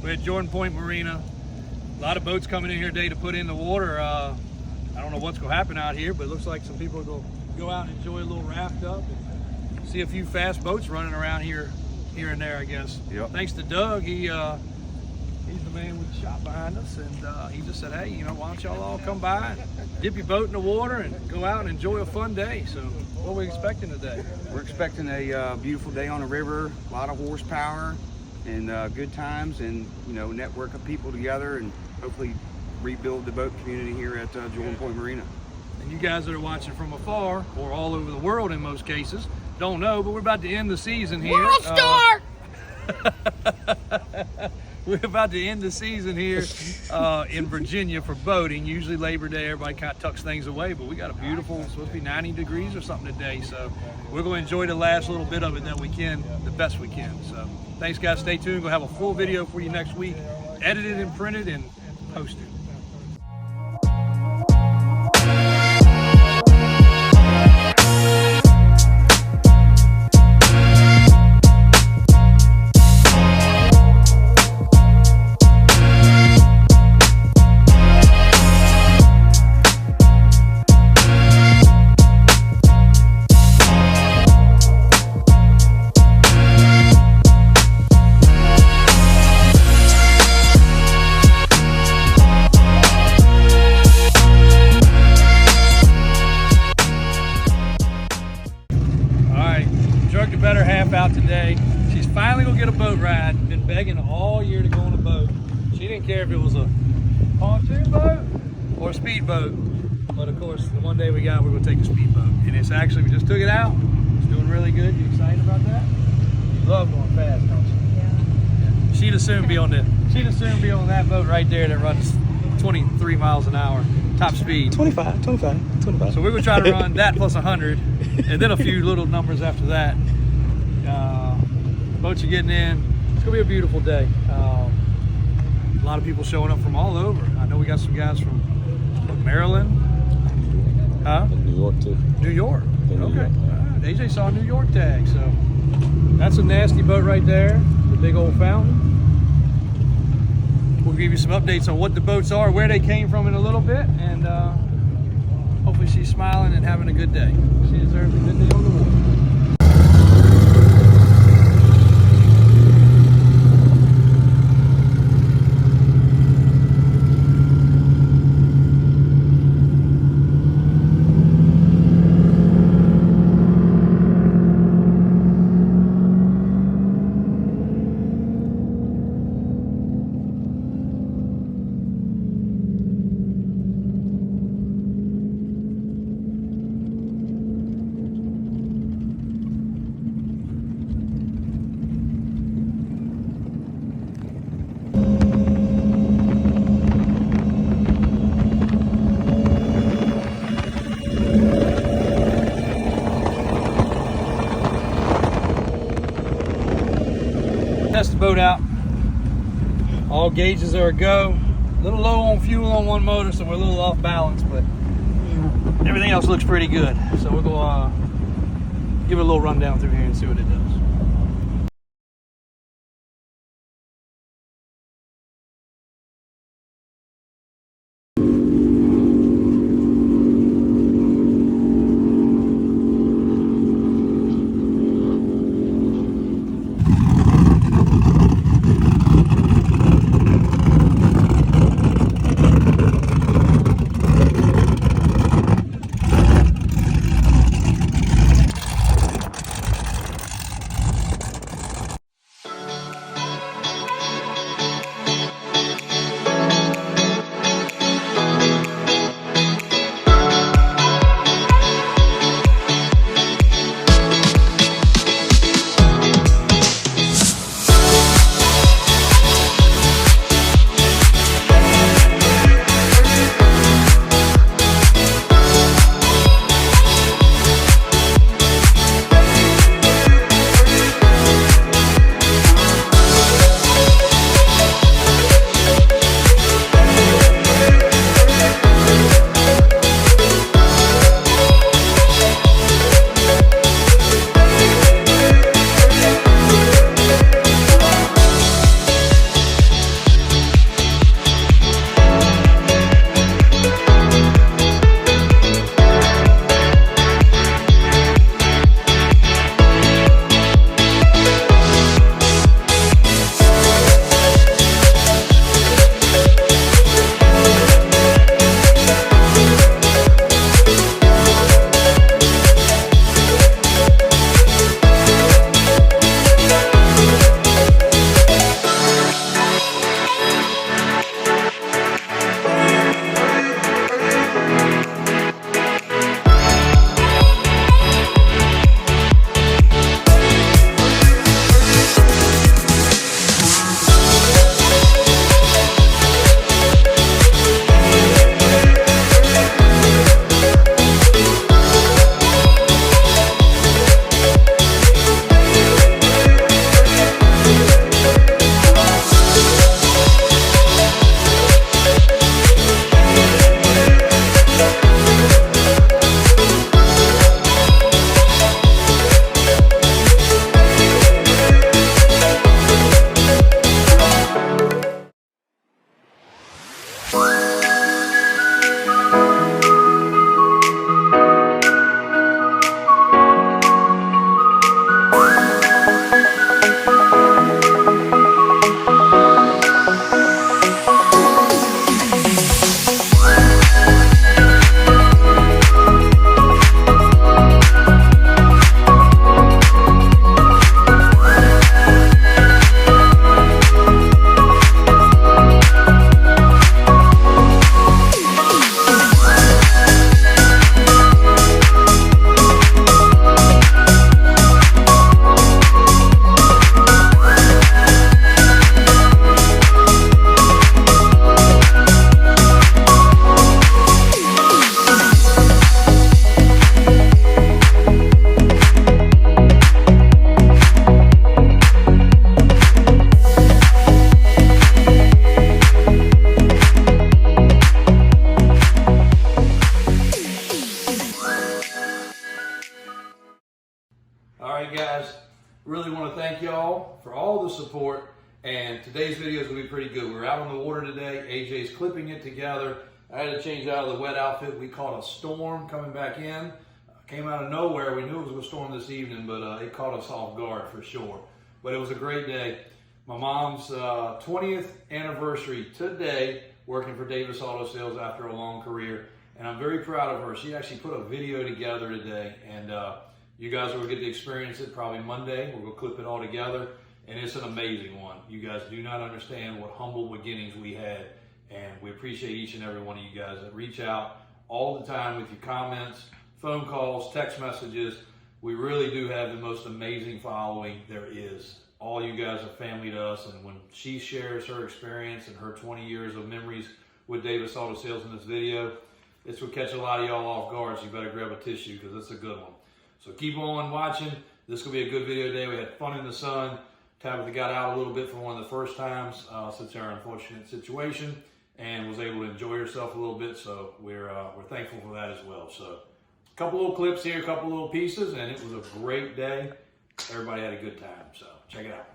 We're at Jordan Point Marina. A lot of boats coming in here today to put in the water. I don't know what's going to happen out here, but it looks like some people are going to go out and enjoy a little raft up and see a few fast boats running around here and there, I guess. Yep. Thanks to Doug. He's the man with the shop behind us, and he just said, hey, why don't y'all all come by and dip your boat in the water and go out and enjoy a fun day. So what are we expecting today? We're expecting a beautiful day on the river, a lot of horsepower and good times, and network of people together, and hopefully rebuild the boat community here at Jordan Point Marina. And you guys that are watching from afar, or all over the world in most cases, don't know, but we're about to end the season here. World start! We're about to end the season here in Virginia for boating. Usually Labor Day, everybody kind of tucks things away, but we got a beautiful, it's supposed to be 90 degrees or something today, so we're going to enjoy the last little bit of it that we can, the best we can. So thanks, guys. Stay tuned. We'll have a full video for you next week, edited and printed and posted. The better half out today. She's finally gonna get a boat ride. Been begging all year to go on a boat. She didn't care if it was a pontoon boat or a speedboat, but of course the one day we're gonna take a speedboat, and it's actually, we just took it out. It's doing really good. You excited about that? You love going fast, don't you? Yeah. She'd as soon be on that boat right there that runs 23 miles an hour top speed. 25. So we're gonna try to run that plus 100, and then a few little numbers after that. Boats are getting in. It's gonna be a beautiful day. A lot of people showing up from all over. I know we got some guys from Maryland. Huh? New York too. New York. New Okay. York. AJ saw a New York tag, so that's a nasty boat right there. The big old fountain. We'll give you some updates on what the boats are, where they came from in a little bit, and hopefully she's smiling and having a good day. She deserves a good day on the water. Test the boat out. All gauges are a go. A little low on fuel on one motor, so we're a little off balance, but everything else looks pretty good. So we're going to give it a little rundown through here and see what it does. the support. And today's video is going to be pretty good. We're out on the water today. AJ's clipping it together. I had to change out of the wet outfit. We caught a storm coming back in. Came out of nowhere. We knew it was going to storm this evening, but it caught us off guard for sure. But it was a great day. My mom's 20th anniversary today, working for Davis Auto Sales after a long career. And I'm very proud of her. She actually put a video together today, and you guys will get to experience it probably Monday. We'll go clip it all together, and it's an amazing one. You guys do not understand what humble beginnings we had, and we appreciate each and every one of you guys that reach out all the time with your comments, phone calls, text messages. We really do have the most amazing following there is. All you guys are family to us, and when she shares her experience and her 20 years of memories with Davis Auto Sales in this video, this will catch a lot of y'all off guard, so you better grab a tissue because it's a good one. So keep on watching. This will be a good video today. We had fun in the sun. Tabitha got out a little bit for one of the first times since our unfortunate situation, and was able to enjoy herself a little bit, so we're thankful for that as well. So a couple little clips here, a couple little pieces, and it was a great day. Everybody had a good time, so check it out.